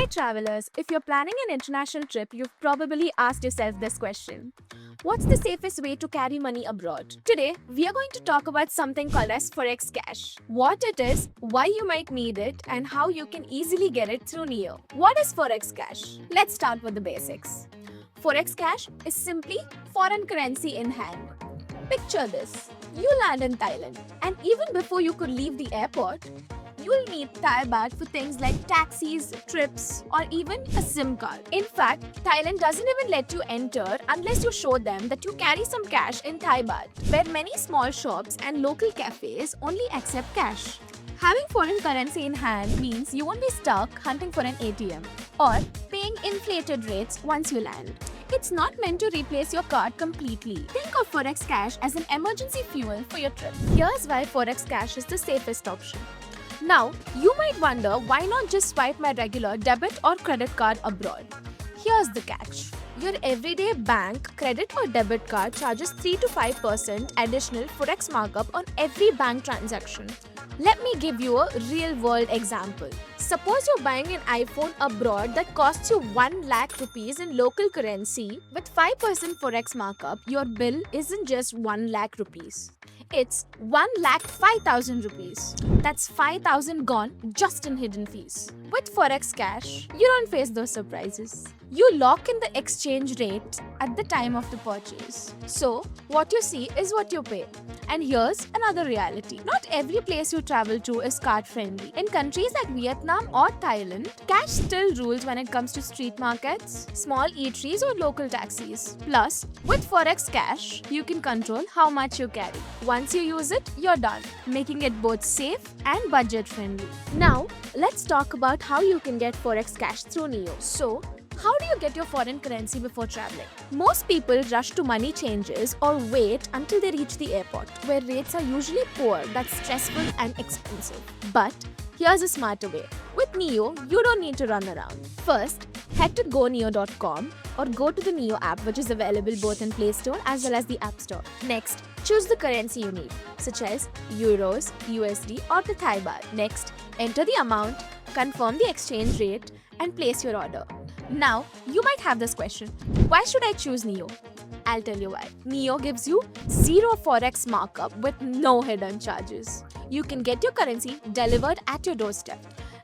Hey travelers, if you're planning an international trip, you've probably asked yourself this question. What's the safest way to carry money abroad? Today, we are going to talk about something called as Forex Cash. What it is, why you might need it, and how you can easily get it through Neo. What is Forex Cash? Let's start with the basics. Forex Cash is simply foreign currency in hand. Picture this. You land in Thailand, and even before you could leave the airport, you'll need Thai baht for things like taxis, trips, or even a SIM card. In fact, Thailand doesn't even let you enter unless you show them that you carry some cash in Thai baht, where many small shops and local cafes only accept cash. Having foreign currency in hand means you won't be stuck hunting for an ATM or paying inflated rates once you land. It's not meant to replace your card completely. Think of Forex Cash as an emergency fuel for your trip. Here's why Forex Cash is the safest option. Now, you might wonder why not just swipe my regular debit or credit card abroad. Here's the catch. Your everyday bank, credit or debit card charges 3 to 5% additional Forex markup on every bank transaction. Let me give you a real-world example. Suppose you're buying an iPhone abroad that costs you 1 lakh rupees in local currency. With 5% Forex markup, your bill isn't just 1 lakh rupees. It's 1,05,000 rupees. That's 5,000 gone just in hidden fees. With Forex Cash, you don't face those surprises. You lock in the exchange rate at the time of the purchase. So, what you see is what you pay. And here's another reality. Not every place you travel to is card friendly. In countries like Vietnam or Thailand, cash still rules when it comes to street markets, small eateries or local taxis. Plus, with Forex Cash, you can control how much you carry. Once you use it, you're done, making it both safe and budget friendly. Now, let's talk about how you can get Forex Cash through Neo. So, how do you get your foreign currency before traveling? Most people rush to money changes or wait until they reach the airport, where rates are usually poor, that's stressful and expensive. But here's a smarter way. With Neo, you don't need to run around. First, head to goneo.com or go to the Neo app, which is available both in Play Store as well as the App Store. Next, choose the currency you need, such as Euros, USD or the Thai baht. Next, enter the amount, confirm the exchange rate and place your order. Now, you might have this question, why should I choose Neo? I'll tell you why. Neo gives you zero Forex markup with no hidden charges. You can get your currency delivered at your doorstep.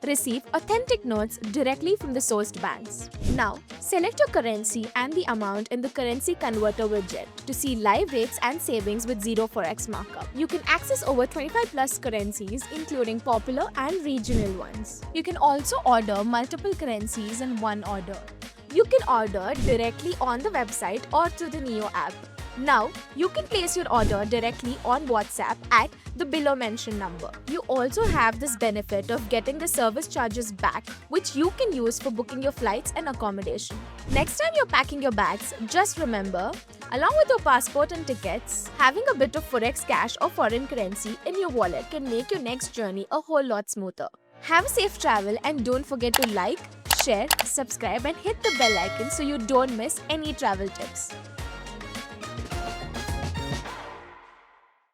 Receive authentic notes directly from the sourced banks. Now, select your currency and the amount in the currency converter widget to see live rates and savings with zero Forex markup. You can access over 25 plus currencies, including popular and regional ones. You can also order multiple currencies in one order. You can order directly on the website or through the Neo app. Now, you can place your order directly on WhatsApp at the below mentioned number. You also have this benefit of getting the service charges back, which you can use for booking your flights and accommodation. Next time you're packing your bags, just remember, along with your passport and tickets, having a bit of Forex Cash or foreign currency in your wallet can make your next journey a whole lot smoother. Have a safe travel and don't forget to like, share, subscribe and hit the bell icon so you don't miss any travel tips.